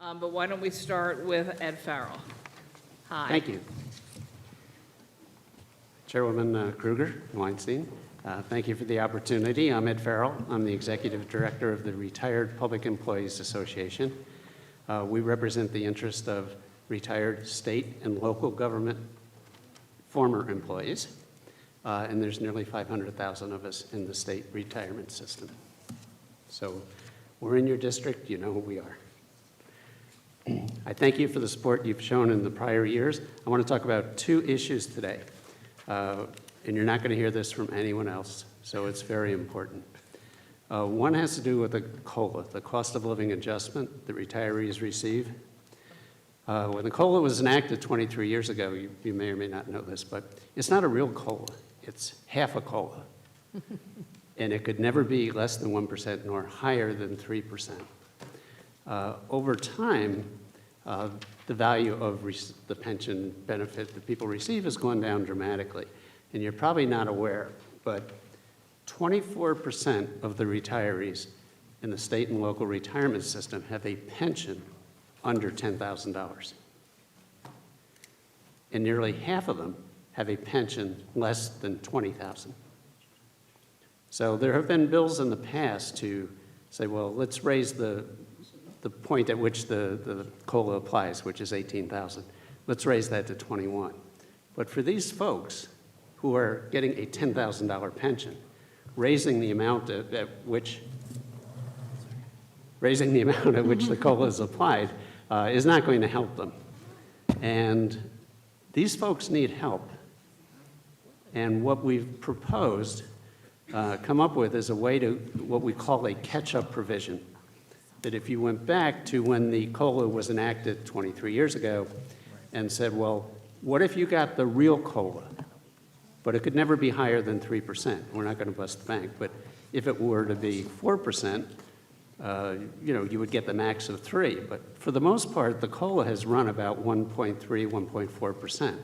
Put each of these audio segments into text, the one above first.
But why don't we start with Ed Farrell? Hi. Thank you. Chairwoman Kruger, Weinstein, thank you for the opportunity. I'm Ed Farrell. I'm the Executive Director of the Retired Public Employees Association. We represent the interest of retired state and local government former employees, and there's nearly 500,000 of us in the state retirement system. So we're in your district, you know who we are. I thank you for the support you've shown in the prior years. I want to talk about two issues today, and you're not going to hear this from anyone else, so it's very important. One has to do with the COLA, the cost of living adjustment that retirees receive. When the COLA was enacted 23 years ago, you may or may not know this, but it's not a real COLA. It's half a COLA. And it could never be less than 1% nor higher than 3%. Over time, the value of the pension benefit that people receive has gone down dramatically. And you're probably not aware, but 24% of the retirees in the state and local retirement system have a pension under $10,000. And nearly half of them have a pension less than $20,000. So there have been bills in the past to say, well, let's raise the point at which the COLA applies, which is $18,000. Let's raise that to $21,000. But for these folks who are getting a $10,000 pension, raising the amount at which the COLA is applied is not going to help them. And these folks need help. And what we've proposed, come up with, is a way to what we call a catch-up provision. That if you went back to when the COLA was enacted 23 years ago and said, well, what if you got the real COLA, but it could never be higher than 3%? We're not going to bust the bank, but if it were to be 4%, you would get the max of 3. But for the most part, the COLA has run about 1.3, 1.4%.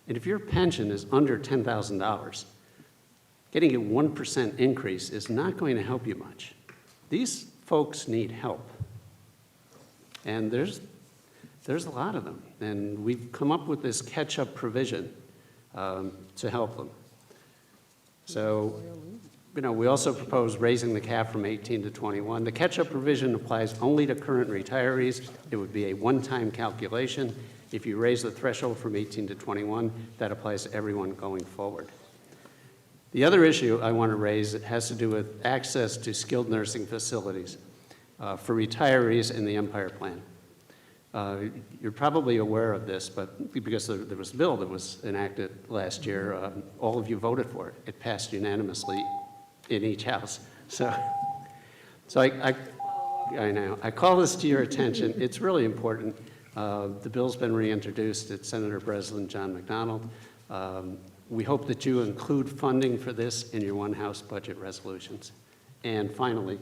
And if your pension is under $10,000, getting a 1% increase is not going to help you much. These folks need help. And there's a lot of them. And we've come up with this catch-up provision to help them. So, we also propose raising the cap from 18 to 21. The catch-up provision applies only to current retirees. It would be a one-time calculation. If you raise the threshold from 18 to 21, that applies to everyone going forward. The other issue I want to raise, it has to do with access to skilled nursing facilities for retirees in the Empire Plan. You're probably aware of this, but because there was a bill that was enacted last year, all of you voted for it. It passed unanimously in each house. So I know. I call this to your attention. It's really important. The bill's been reintroduced. It's Senator Breslin, John McDonald. We hope that you include funding for this in your one-house budget resolutions. And finally,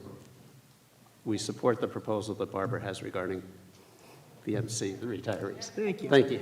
we support the proposal that Barbara has regarding the MC, the retirees. Thank you. Thank you.